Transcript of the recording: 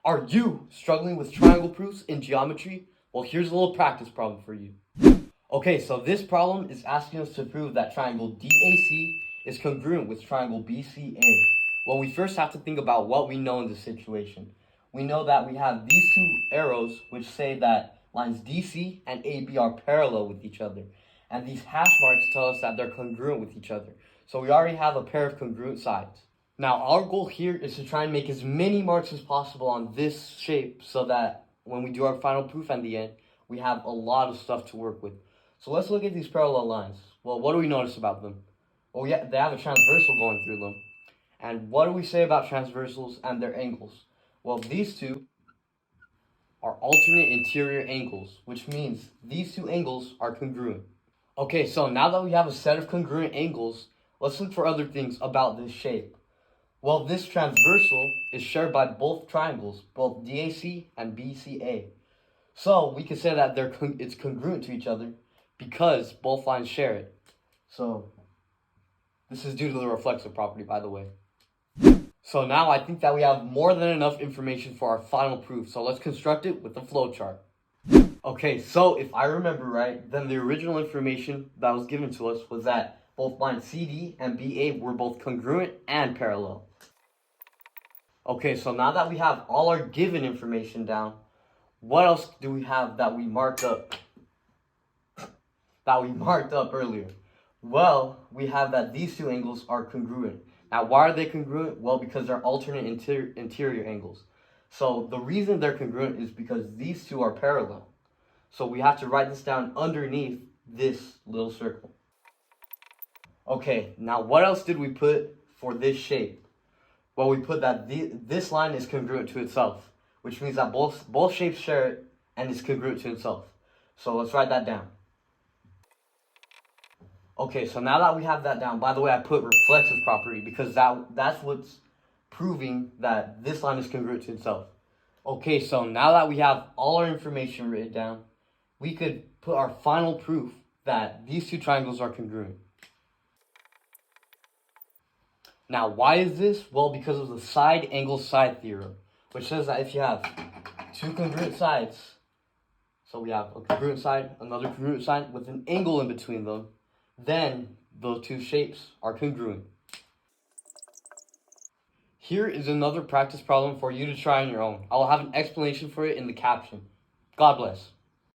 Are you struggling with triangle proofs in geometry? Well, here's a little practice problem for you. Okay, so this problem is asking us to prove that triangle DAC is congruent with triangle BCA. Well, we first have to think about what we know in this situation. We know that we have these two arrows which say that lines DC and AB are parallel with each other. And these hash marks tell us that they're congruent with each other. So we already have a pair of congruent sides. Now, our goal here is to try and make as many marks as possible on this shape so that when we do our final proof at the end, we have a lot of stuff to work with. So let's look at these parallel lines. Well, what do we notice about them? Well, yeah, they have a transversal going through them. And what do we say about transversals and their angles? Well, these two are alternate interior angles, which means these two angles are congruent. Okay, so now that we have a set of congruent angles, let's look for other things about this shape. Well, this transversal is shared by both triangles, both DAC and BCA. So we can say that it's congruent to each other because both lines share it. So this is due to the reflexive property, by the way. So now I think that we have more than enough information for our final proof. So let's construct it with a flowchart. Okay, so if I remember right, then the original information that was given to us was that both lines CD and BA were both congruent and parallel. Okay, so now that we have all our given information down, what else do we have that we marked up? Earlier? Well, we have that these two angles are congruent. Now, why are they congruent? Well, because they're alternate interior angles. So the reason they're congruent is because these two are parallel. So we have to write this down underneath this little circle. Okay, now what else did we put for this shape? Well, we put that this line is congruent to itself, which means that both shapes share it and is congruent to itself. So let's write that down. Okay, so now that we have that down, by the way, I put reflexive property because that's what's proving that this line is congruent to itself. Okay, so now that we have all our information written down, we could put our final proof that these two triangles are congruent. Now, why is this? Well, because of the side-angle-side theorem, which says that if you have two congruent sides, so we have a congruent side, another congruent side with an angle in between them, then those two shapes are congruent. Here is another practice problem for you to try on your own. I will have an explanation for it in the caption. God bless.